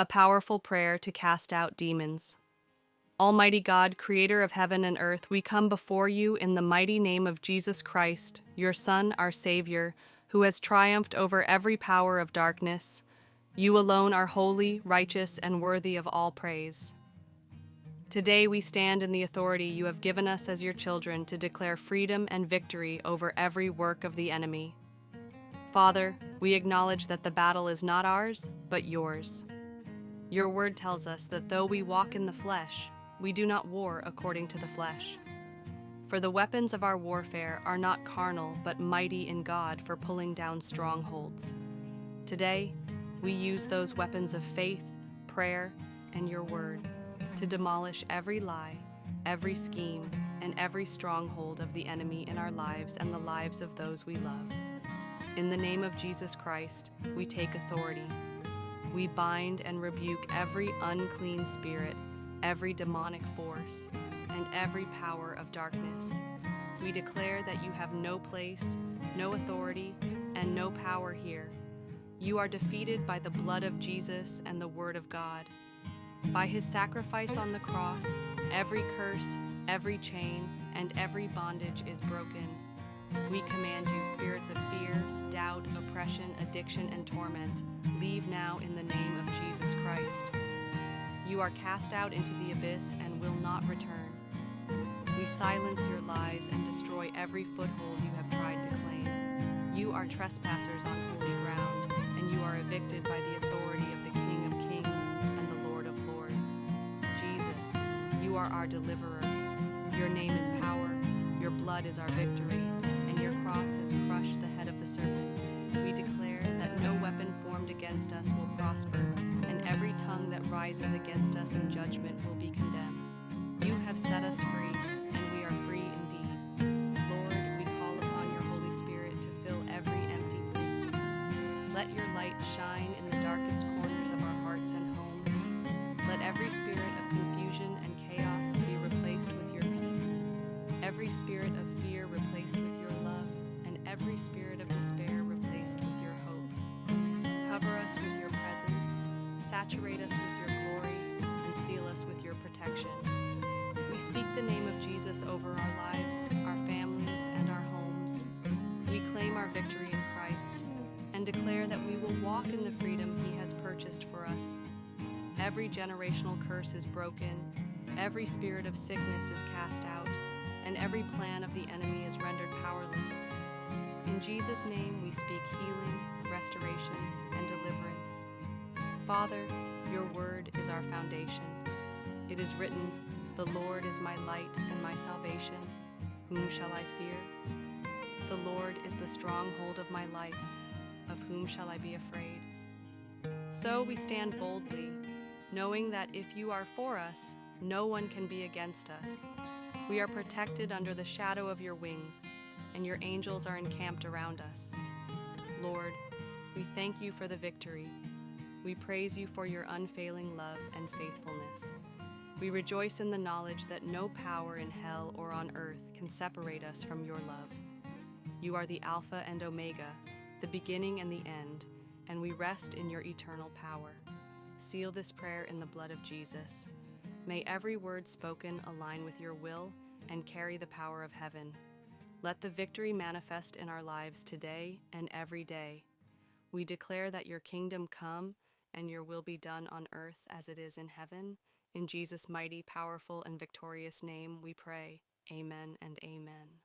A powerful prayer to cast out demons. Almighty God, creator of heaven and earth, we come before you in the mighty name of Jesus Christ, your Son, our Savior, who has triumphed over every power of darkness. You alone are holy, righteous, and worthy of all praise. Today we stand in the authority you have given us as your children to declare freedom and victory over every work of the enemy. Father, we acknowledge that the battle is not ours, but yours. Your word tells us that though we walk in the flesh, we do not war according to the flesh. For the weapons of our warfare are not carnal, but mighty in God for pulling down strongholds. Today, we use those weapons of faith, prayer, and your word to demolish every lie, every scheme, and every stronghold of the enemy in our lives and the lives of those we love. In the name of Jesus Christ, we take authority. We bind and rebuke every unclean spirit, every demonic force, and every power of darkness. We declare that you have no place, no authority, and no power here. You are defeated by the blood of Jesus and the word of God. By his sacrifice on the cross, every curse, every chain, and every bondage is broken. We command you, spirits of fear, doubt, oppression, addiction, and torment, leave now in the name of Jesus Christ. You are cast out into the abyss and will not return. We silence your lies and destroy every foothold you have tried to claim. You are trespassers on holy ground, and you are evicted by the authority of the King of Kings and the Lord of Lords. Jesus, you are our deliverer. Your name is power, your blood is our victory, and your cross has crushed the head of the serpent. We declare that no weapon formed against us will prosper, and every tongue that rises against us in judgment will be condemned. You have set us free, and we are free indeed. Lord, we call upon your Holy Spirit to fill every empty place. Let your light shine in the darkest corners of our hearts and homes. Let every spirit of confusion and chaos be replaced with your peace, every spirit of fear replaced with your love, and every spirit of despair replaced with your hope. Cover us with your presence, saturate us with your glory, and seal us with your protection. We speak the name of Jesus over our lives, our families, and our homes. We claim our victory in Christ and declare that we will walk in the freedom he has purchased for us. Every generational curse is broken, every spirit of sickness is cast out, and every plan of the enemy is rendered powerless. In Jesus' name we speak healing, restoration, and deliverance. Father, your word is our foundation. It is written, "The Lord is my light and my salvation. Whom shall I fear? The Lord is the stronghold of my life. Of whom shall I be afraid?" So we stand boldly, knowing that if you are for us, no one can be against us. We are protected under the shadow of your wings, and your angels are encamped around us. Lord, we thank you for the victory. We praise you for your unfailing love and faithfulness. We rejoice in the knowledge that no power in hell or on earth can separate us from your love. You are the Alpha and Omega, the beginning and the end, and we rest in your eternal power. Seal this prayer in the blood of Jesus. May every word spoken align with your will and carry the power of heaven. Let the victory manifest in our lives today and every day. We declare that your kingdom come and your will be done on earth as it is in heaven. In Jesus' mighty, powerful, and victorious name we pray. Amen and amen.